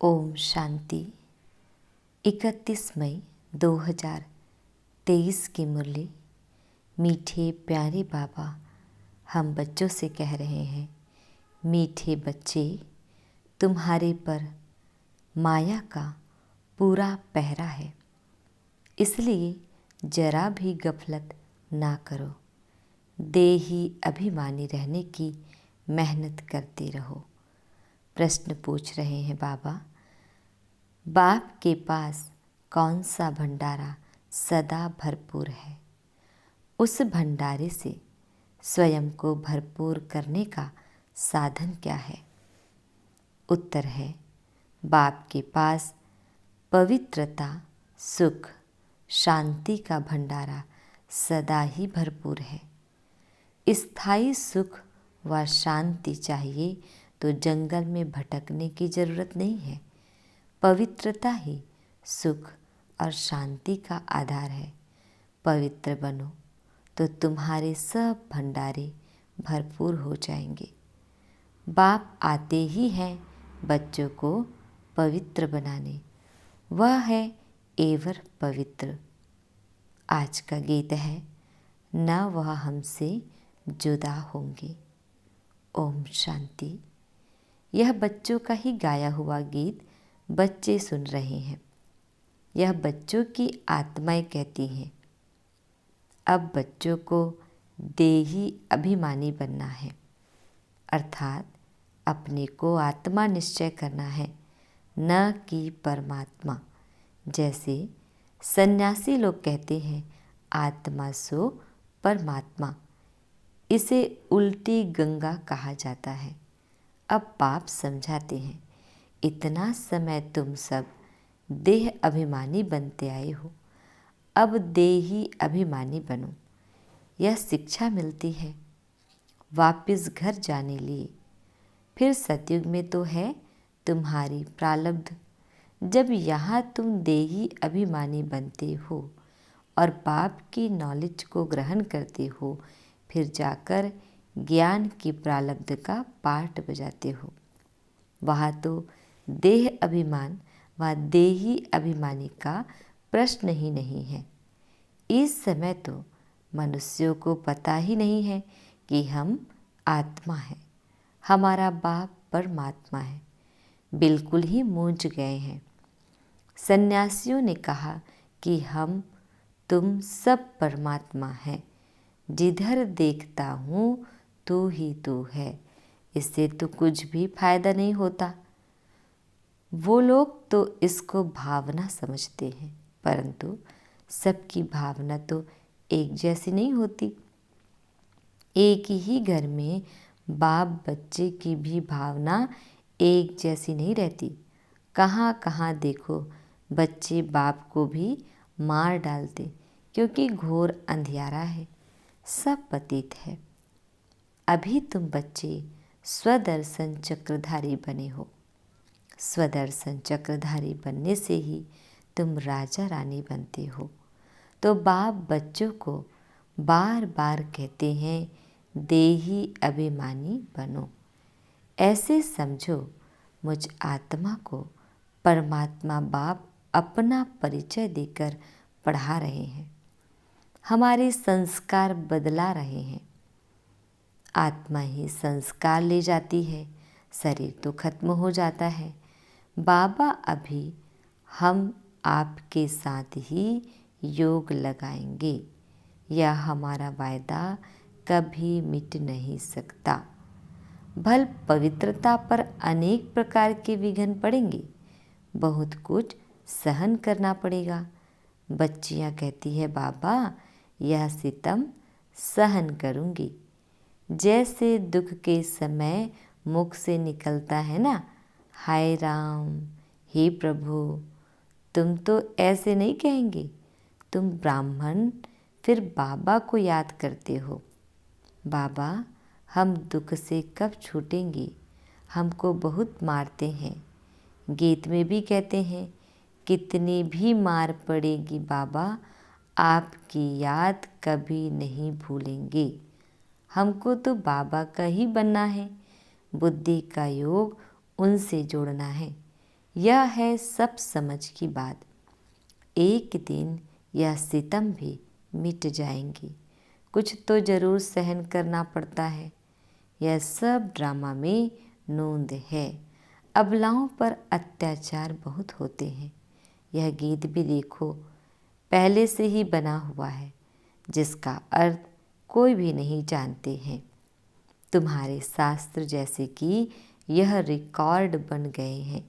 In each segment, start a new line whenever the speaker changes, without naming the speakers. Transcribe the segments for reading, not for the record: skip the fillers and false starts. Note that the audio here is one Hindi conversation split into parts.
ओम शांति। 31 मई 2023 की मुरली। मीठे प्यारे बाबा हम बच्चों से कह रहे हैं, मीठे बच्चे, तुम्हारे पर माया का पूरा पहरा है, इसलिए जरा भी गफलत ना करो। देही अभिमानी रहने की मेहनत करते रहो। प्रश्न पूछ रहे हैं बाबा, बाप के पास कौन सा भंडारा सदा भरपूर है? उस भंडारे से स्वयं को भरपूर करने का साधन क्या है? उत्तर है, बाप के पास पवित्रता, सुख, शांति का भंडारा सदा ही भरपूर है। स्थायी सुख व शांति चाहिए तो जंगल में भटकने की जरूरत नहीं है। पवित्रता ही सुख और शांति का आधार है। पवित्र बनो तो तुम्हारे सब भंडारे भरपूर हो जाएंगे। बाप आते ही हैं बच्चों को पवित्र बनाने, वह है एवर पवित्र। आज का गीत है, न वह हमसे जुदा होंगे। ओम शांति। यह बच्चों का ही गाया हुआ गीत बच्चे सुन रहे हैं। यह बच्चों की आत्माएं कहती हैं। अब बच्चों को देही अभिमानी बनना है, अर्थात अपने को आत्मा निश्चय करना है, न कि परमात्मा। जैसे सन्यासी लोग कहते हैं, आत्मा सो परमात्मा। इसे उल्टी गंगा कहा जाता है। अब बाप समझाते हैं, इतना समय तुम सब देह अभिमानी बनते आए हो, अब देही अभिमानी बनो। यह शिक्षा मिलती है वापिस घर जाने लिए। फिर सतयुग में तो है तुम्हारी प्रारब्ध। जब यहाँ तुम देही अभिमानी बनते हो और बाप की नॉलेज को ग्रहण करते हो, फिर जाकर ज्ञान की प्रारब्ध का पाठ बजाते हो। वहाँ तो देह अभिमान व देही अभिमानी का प्रश्न ही नहीं है। इस समय तो मनुष्यों को पता ही नहीं है कि हम आत्मा हैं, हमारा बाप परमात्मा है। बिल्कुल ही मूंझ गए हैं। सन्यासियों ने कहा कि हम तुम सब परमात्मा हैं, जिधर देखता हूँ तू ही तू है। इससे तो कुछ भी फायदा नहीं होता। वो लोग तो इसको भावना समझते हैं, परंतु सबकी भावना तो एक जैसी नहीं होती। एक ही घर में बाप बच्चे की भी भावना एक जैसी नहीं रहती। कहाँ कहाँ देखो बच्चे बाप को भी मार डालते, क्योंकि घोर अंधियारा है, सब पतित है। अभी तुम बच्चे स्वदर्शन चक्रधारी बने हो। स्वदर्शन चक्रधारी बनने से ही तुम राजा रानी बनते हो। तो बाप बच्चों को बार बार कहते हैं, देही अभिमानी बनो। ऐसे समझो मुझ आत्मा को परमात्मा बाप अपना परिचय देकर पढ़ा रहे हैं, हमारे संस्कार बदला रहे हैं। आत्मा ही संस्कार ले जाती है, शरीर तो खत्म हो जाता है। बाबा अभी हम आपके साथ ही योग लगाएंगे, यह हमारा वायदा कभी मिट नहीं सकता। भल पवित्रता पर अनेक प्रकार के विघ्न पड़ेंगे, बहुत कुछ सहन करना पड़ेगा। बच्चियाँ कहती है, बाबा यह सितम सहन करूँगी। जैसे दुख के समय मुख से निकलता है ना, हाय राम, हे प्रभु, तुम तो ऐसे नहीं कहेंगे। तुम ब्राह्मण फिर बाबा को याद करते हो। बाबा हम दुख से कब छूटेंगे, हमको बहुत मारते हैं। गीत में भी कहते हैं, कितनी भी मार पड़ेगी बाबा, आपकी याद कभी नहीं भूलेंगे। हमको तो बाबा का ही बनना है, बुद्धि का योग उनसे जोड़ना है। यह है सब समझ की बात। एक दिन यह सितम भी मिट जाएंगी। कुछ तो जरूर सहन करना पड़ता है। यह सब ड्रामा में नोंद है। अबलाओं पर अत्याचार बहुत होते हैं। यह गीत भी देखो पहले से ही बना हुआ है, जिसका अर्थ कोई भी नहीं जानते हैं। तुम्हारे शास्त्र जैसे कि यह रिकॉर्ड बन गए हैं।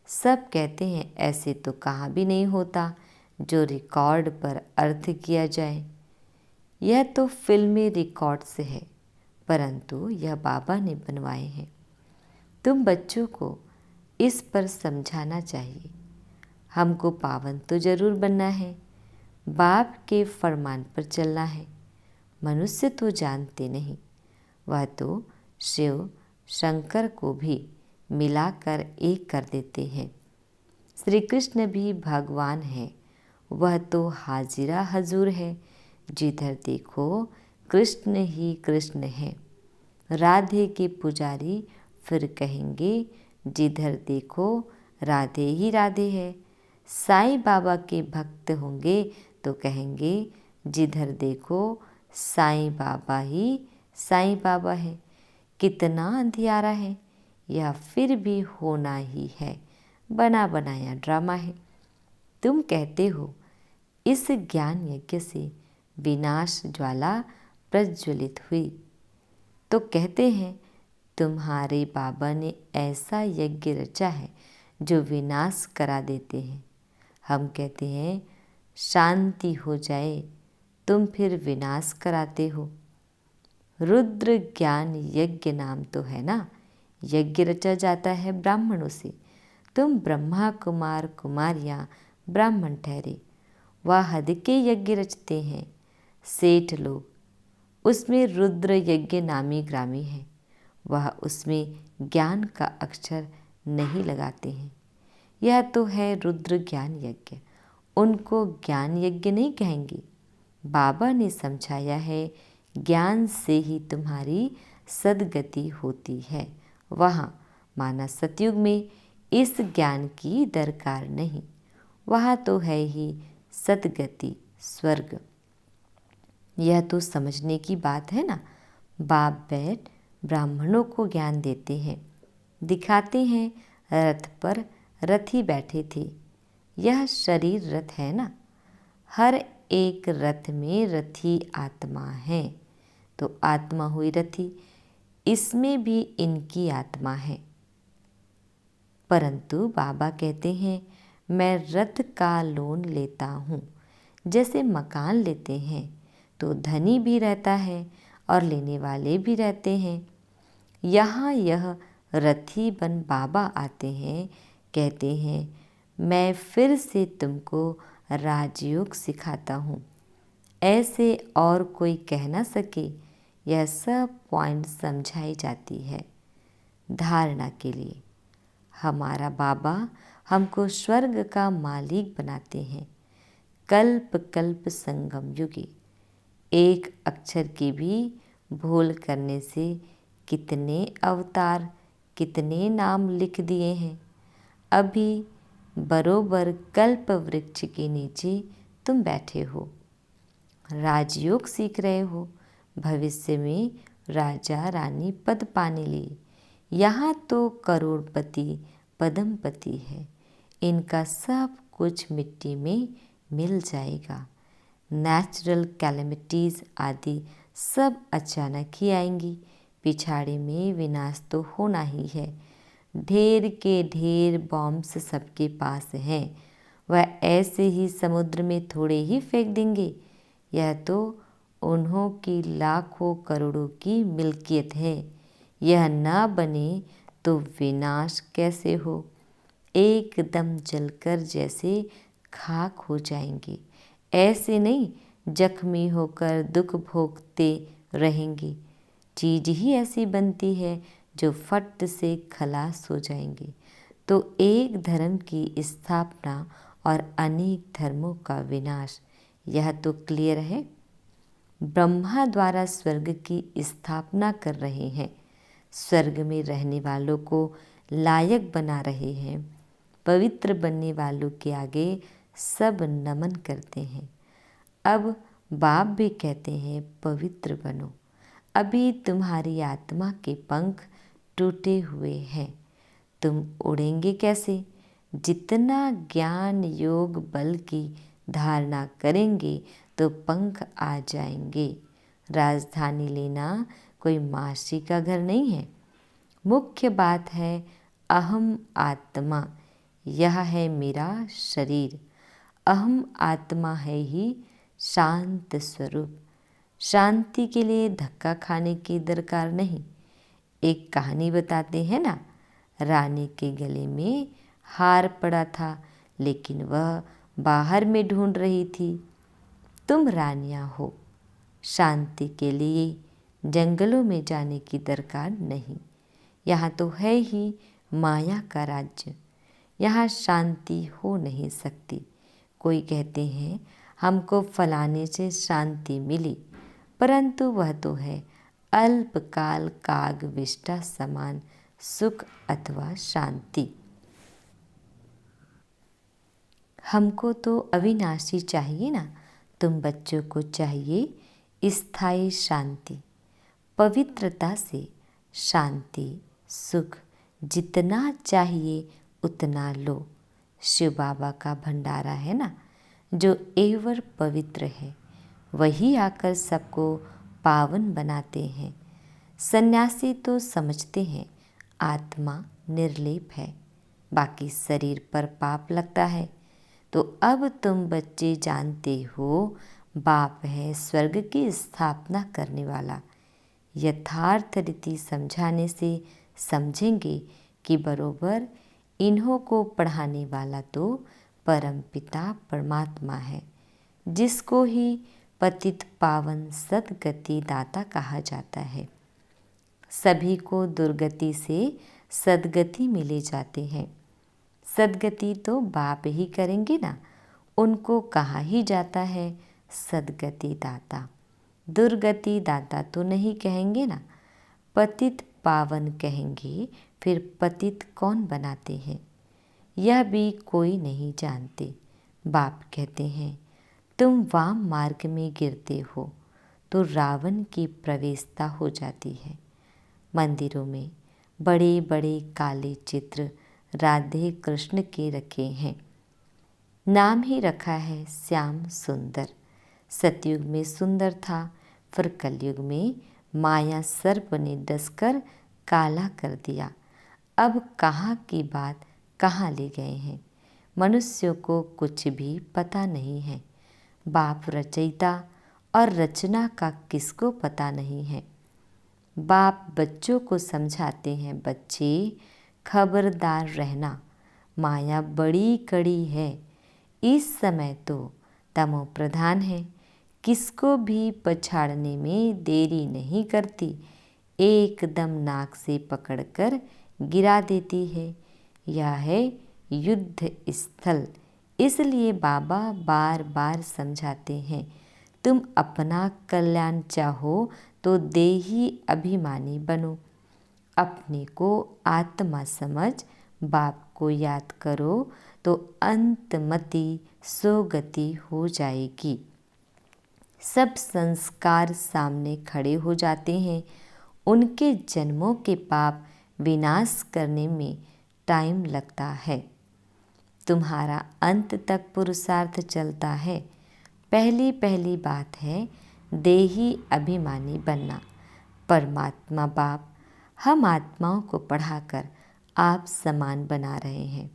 सब कहते हैं ऐसे तो कहाँ भी नहीं होता जो रिकॉर्ड पर अर्थ किया जाए। यह तो फिल्मी रिकॉर्ड से है, परंतु यह बाबा ने बनवाए हैं। तुम बच्चों को इस पर समझाना चाहिए। हमको पावन तो जरूर बनना है, बाप के फरमान पर चलना है। मनुष्य तो जानते नहीं, वह तो शिव शंकर को भी मिलाकर एक कर देते हैं। श्री कृष्ण भी भगवान है, वह तो हाजिरा हजूर है। जिधर देखो कृष्ण ही कृष्ण है। राधे के पुजारी फिर कहेंगे जिधर देखो राधे ही राधे है। साईं बाबा के भक्त होंगे तो कहेंगे जिधर देखो साईं बाबा ही साईं बाबा है। कितना अंधियारा है, यह फिर भी होना ही है, बना बनाया ड्रामा है। तुम कहते हो इस ज्ञान यज्ञ से विनाश ज्वाला प्रज्वलित हुई, तो कहते हैं तुम्हारे बाबा ने ऐसा यज्ञ रचा है जो विनाश करा देते हैं। हम कहते हैं शांति हो जाए, तुम फिर विनाश कराते हो। रुद्र ज्ञान यज्ञ नाम तो है ना, यज्ञ रचा जाता है ब्राह्मणों से। तुम ब्रह्मा कुमार कुमारियाँ ब्राह्मण ठहरे, वह हद के यज्ञ रचते हैं सेठ लोग। उसमें रुद्र यज्ञ नामी ग्रामी है, वह उसमें ज्ञान का अक्षर नहीं लगाते हैं। यह तो है रुद्र ज्ञान यज्ञ, उनको ज्ञान यज्ञ नहीं कहेंगे। बाबा ने समझाया है ज्ञान से ही तुम्हारी सद्गति होती है। वहाँ माना सतयुग में इस ज्ञान की दरकार नहीं, वहाँ तो है ही सद्गति स्वर्ग। यह तो समझने की बात है ना। बाप बैठ ब्राह्मणों को ज्ञान देते हैं, दिखाते हैं रथ पर रथी बैठे थे। यह शरीर रथ है ना, हर एक रथ में रथी आत्मा है, तो आत्मा हुई रथी, इसमें भी इनकी आत्मा है। परंतु बाबा कहते हैं मैं रथ का लोन लेता हूँ। जैसे मकान लेते हैं तो धनी भी रहता है और लेने वाले भी रहते हैं। यहाँ यह रथी बन बाबा आते हैं, कहते हैं मैं फिर से तुमको राजयोग सिखाता हूँ। ऐसे और कोई कह ना सके। यह सब पॉइंट समझाई जाती है धारणा के लिए। हमारा बाबा हमको स्वर्ग का मालिक बनाते हैं। कल्प कल्प संगम युगी। एक अक्षर की भी भूल करने से कितने अवतार, कितने नाम लिख दिए हैं। अभी बरोबर कल्प वृक्ष के नीचे तुम बैठे हो, राजयोग सीख रहे हो। भविष्य में राजा रानी पद पाने लिए। यहाँ तो करोड़पति पद्मपति है, इनका सब कुछ मिट्टी में मिल जाएगा। नेचुरल कैलेमिटीज़ आदि सब अचानक ही आएंगी। पिछाड़े में विनाश तो होना ही है। ढेर के ढेर बॉम्ब्स सबके पास हैं, वह ऐसे ही समुद्र में थोड़े ही फेंक देंगे। यह तो उन्हों की लाखों करोड़ों की मिल्कियत है। यह ना बने तो विनाश कैसे हो। एकदम जलकर जैसे खाक हो जाएंगे। ऐसे नहीं जख्मी होकर दुख भोगते रहेंगे। चीज़ ही ऐसी बनती है जो फट से खलास हो जाएंगे। तो एक धर्म की स्थापना और अनेक धर्मों का विनाश, यह तो क्लियर है। ब्रह्मा द्वारा स्वर्ग की स्थापना कर रहे हैं, स्वर्ग में रहने वालों को लायक बना रहे हैं। पवित्र बनने वालों के आगे सब नमन करते हैं। अब बाप भी कहते हैं पवित्र बनो। अभी तुम्हारी आत्मा के पंख टूटे हुए हैं, तुम उड़ेंगे कैसे? जितना ज्ञान योग बल की धारणा करेंगे तो पंख आ जाएंगे। राजधानी लेना कोई मासी का घर नहीं है। मुख्य बात है अहम आत्मा, यह है मेरा शरीर। अहम आत्मा है ही शांत स्वरूप। शांति के लिए धक्का खाने की दरकार नहीं। एक कहानी बताते हैं ना, रानी के गले में हार पड़ा था, लेकिन वह बाहर में ढूंढ रही थी। तुम रानियां हो, शांति के लिए जंगलों में जाने की दरकार नहीं। यहाँ तो है ही माया का राज्य, यहाँ शांति हो नहीं सकती। कोई कहते हैं हमको फलाने से शांति मिली, परंतु वह तो है अल्पकाल काग विष्टा समान सुख अथवा शांति। हमको तो अविनाशी चाहिए ना। तुम बच्चों को चाहिए स्थायी शांति। पवित्रता से शांति सुख जितना चाहिए उतना लो। शिव बाबा का भंडारा है ना, जो एवर पवित्र है, वही आकर सबको पावन बनाते हैं। सन्यासी तो समझते हैं आत्मा निर्लेप है, बाकी शरीर पर पाप लगता है। तो अब तुम बच्चे जानते हो बाप है स्वर्ग की स्थापना करने वाला। यथार्थ रीति समझाने से समझेंगे कि बरोबर इन्हों को पढ़ाने वाला तो परमपिता परमात्मा है, जिसको ही पतित पावन सद्गति दाता कहा जाता है। सभी को दुर्गति से सद्गति में ले जाते हैं। सद्गति तो बाप ही करेंगे ना, उनको कहा ही जाता है सद्गति दाता। दुर्गति दाता तो नहीं कहेंगे ना, पतित पावन कहेंगे। फिर पतित कौन बनाते हैं यह भी कोई नहीं जानते। बाप कहते हैं तुम वाम मार्ग में गिरते हो तो रावण की प्रवेशता हो जाती है। मंदिरों में बड़े बड़े काले चित्र राधे कृष्ण के रखे हैं। नाम ही रखा है श्याम सुंदर। सतयुग में सुंदर था, फिर कलयुग में माया सर्प ने डसकर काला कर दिया। अब कहाँ की बात कहाँ ले गए हैं। मनुष्यों को कुछ भी पता नहीं है। बाप रचयिता और रचना का किसको पता नहीं है। बाप बच्चों को समझाते हैं, बच्चे खबरदार रहना, माया बड़ी कड़ी है। इस समय तो तमो प्रधान है, किसको भी पछाड़ने में देरी नहीं करती, एकदम नाक से पकड़कर गिरा देती है। यह है युद्ध स्थल। इसलिए बाबा बार बार समझाते हैं, तुम अपना कल्याण चाहो तो देही अभिमानी बनो। अपने को आत्मा समझ बाप को याद करो तो अंतमति सोगति हो जाएगी। सब संस्कार सामने खड़े हो जाते हैं। उनके जन्मों के पाप विनाश करने में टाइम लगता है। तुम्हारा अंत तक पुरुषार्थ चलता है। पहली पहली बात है देही अभिमानी बनना। परमात्मा बाप हम आत्माओं को पढ़ाकर आप समान बना रहे हैं।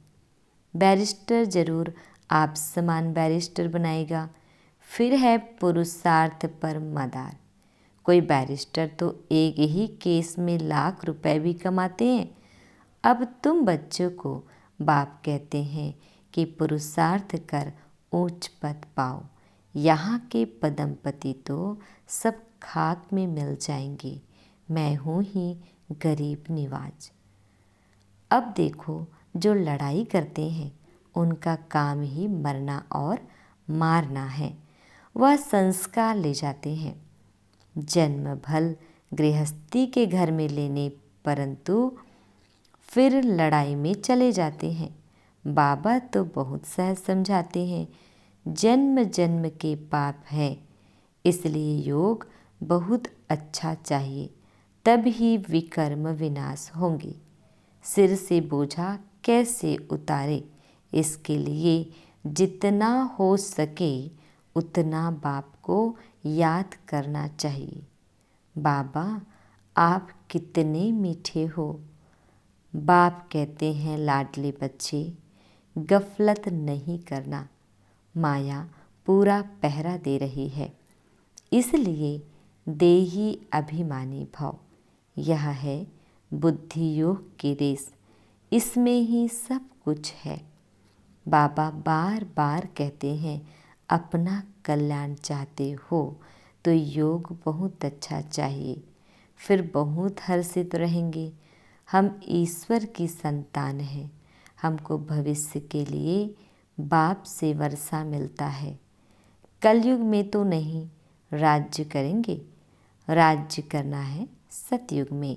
बैरिस्टर जरूर आप समान बैरिस्टर बनाएगा। फिर है पुरुषार्थ पर मदार। कोई बैरिस्टर तो एक ही केस में लाख रुपए भी कमाते हैं। अब तुम बच्चों को बाप कहते हैं कि पुरुषार्थ कर ऊंच पद पाओ। यहाँ के पदमपति तो सब खाक में मिल जाएंगे, मैं हूँ ही गरीब निवाज। अब देखो जो लड़ाई करते हैं उनका काम ही मरना और मारना है। वह संस्कार ले जाते हैं, जन्म भल गृहस्थी के घर में लेने, परंतु फिर लड़ाई में चले जाते हैं। बाबा तो बहुत सहज समझाते हैं, जन्म जन्म के पाप है, इसलिए योग बहुत अच्छा चाहिए, तब ही विकर्म विनाश होंगे। सिर से बोझा कैसे उतारे, इसके लिए जितना हो सके उतना बाप को याद करना चाहिए। बाबा आप कितने मीठे हो। बाप कहते हैं, लाडले बच्चे गफलत नहीं करना, माया पूरा पहरा दे रही है, इसलिए देही अभिमानी भाव। यह है बुद्धि योग की रेस, इसमें ही सब कुछ है। बाबा बार बार कहते हैं, अपना कल्याण चाहते हो तो योग बहुत अच्छा चाहिए, फिर बहुत हर्षित रहेंगे। हम ईश्वर की संतान हैं, हमको भविष्य के लिए बाप से वर्षा मिलता है। कलयुग में तो नहीं, राज्य करेंगे, राज्य करना है सतयुग में।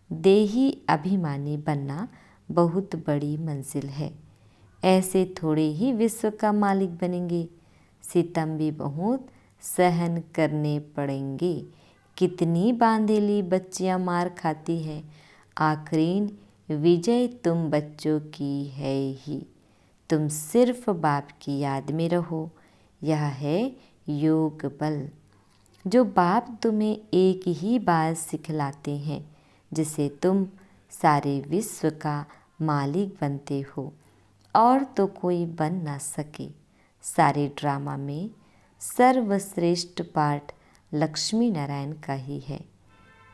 देही अभिमानी बनना बहुत बड़ी मंजिल है, ऐसे थोड़े ही विश्व का मालिक बनेंगे। सितम भी बहुत सहन करने पड़ेंगे। कितनी बांधेली बच्चियां मार खाती है, आखिरीन विजय तुम बच्चों की है ही। तुम सिर्फ बाप की याद में रहो, यह है योग बल। जो बाप तुम्हें एक ही बात सिखलाते हैं, जिसे तुम सारे विश्व का मालिक बनते हो और तो कोई बन ना सके। सारे ड्रामा में सर्वश्रेष्ठ पार्ट लक्ष्मी नारायण का ही है।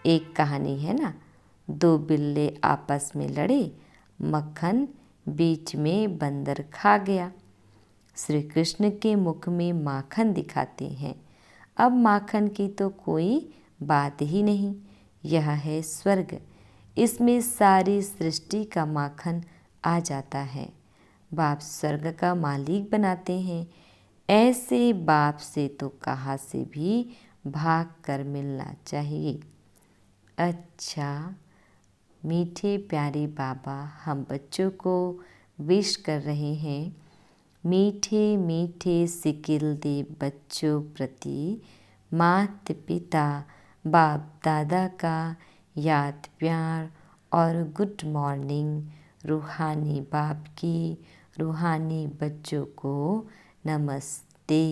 एक कहानी है ना, दो बिल्ले आपस में लड़े, मक्खन बीच में बंदर खा गया। श्री कृष्ण के मुख में माखन दिखाते हैं। अब माखन की तो कोई बात ही नहीं, यह है स्वर्ग, इसमें सारी सृष्टि का माखन आ जाता है। बाप स्वर्ग का मालिक बनाते हैं, ऐसे बाप से तो कहाँ से भी भाग कर मिलना चाहिए। अच्छा, मीठे प्यारे बाबा हम बच्चों को विश कर रहे हैं, मीठे मीठे सिकिल दे बच्चों प्रति माता पिता बाप दादा का याद प्यार और गुड मॉर्निंग। रूहानी बाप की रूहानी बच्चों को नमस्ते।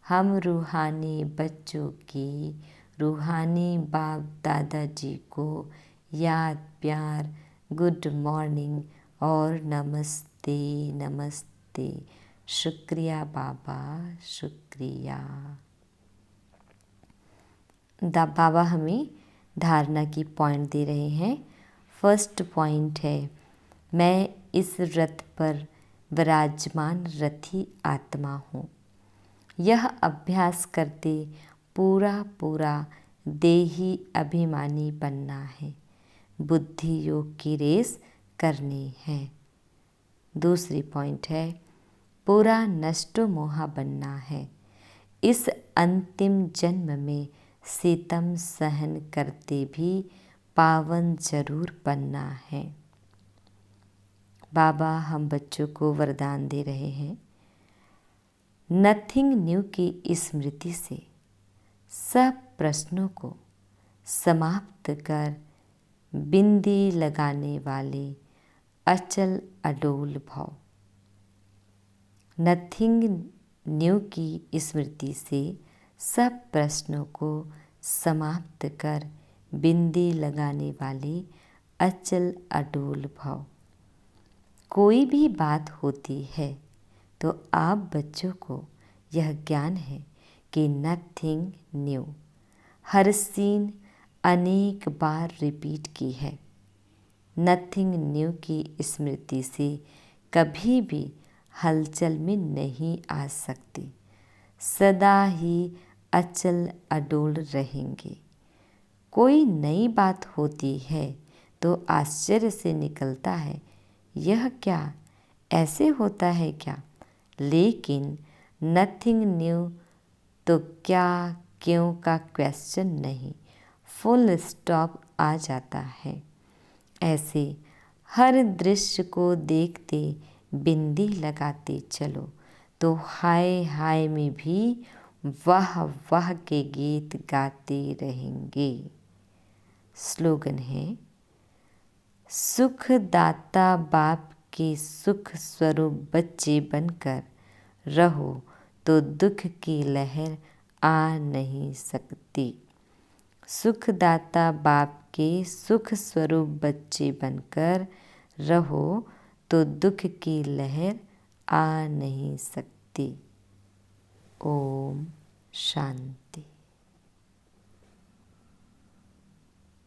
हम रूहानी बच्चों की रूहानी बाप दादाजी को याद प्यार, गुड मॉर्निंग और नमस्ते नमस्ते। शुक्रिया बाबा, शुक्रिया। बाबा हमें धारणा की पॉइंट दे रहे हैं। फर्स्ट पॉइंट है, मैं इस रथ पर विराजमान रथी आत्मा हूँ। यह अभ्यास करते पूरा पूरा देही अभिमानी बनना है, बुद्धि योग की रेस करनी है। दूसरी पॉइंट है, पूरा नष्टो मोहा बनना है। इस अंतिम जन्म में सितम सहन करते भी पावन जरूर बनना है। बाबा हम बच्चों को वरदान दे रहे हैं, नथिंग न्यू की स्मृति से सब प्रश्नों को समाप्त कर बिंदी लगाने वाले अचल अडोल भाव। नथिंग न्यू की स्मृति से सब प्रश्नों को समाप्त कर बिंदी लगाने वाले अचल अडोल भाव। कोई भी बात होती है तो आप बच्चों को यह ज्ञान है कि नथिंग न्यू। हर सीन अनेक बार रिपीट की है। नथिंग न्यू की स्मृति से कभी भी हलचल में नहीं आ सकती, सदा ही अचल अडोल रहेंगे। कोई नई बात होती है तो आश्चर्य से निकलता है, यह क्या, ऐसे होता है क्या। लेकिन नथिंग न्यू तो क्या क्यों का क्वेश्चन नहीं, फुल स्टॉप आ जाता है। ऐसे हर दृश्य को देखते बिंदी लगाते चलो तो हाय हाय में भी वाह वाह के गीत गाते रहेंगे। स्लोगन है, सुख दाता बाप के सुख स्वरूप बच्चे बनकर रहो तो दुख की लहर आ नहीं सकती। सुखदाता बाप के सुख स्वरूप बच्चे बनकर रहो तो दुख की लहर आ नहीं सकती। ओम शांति।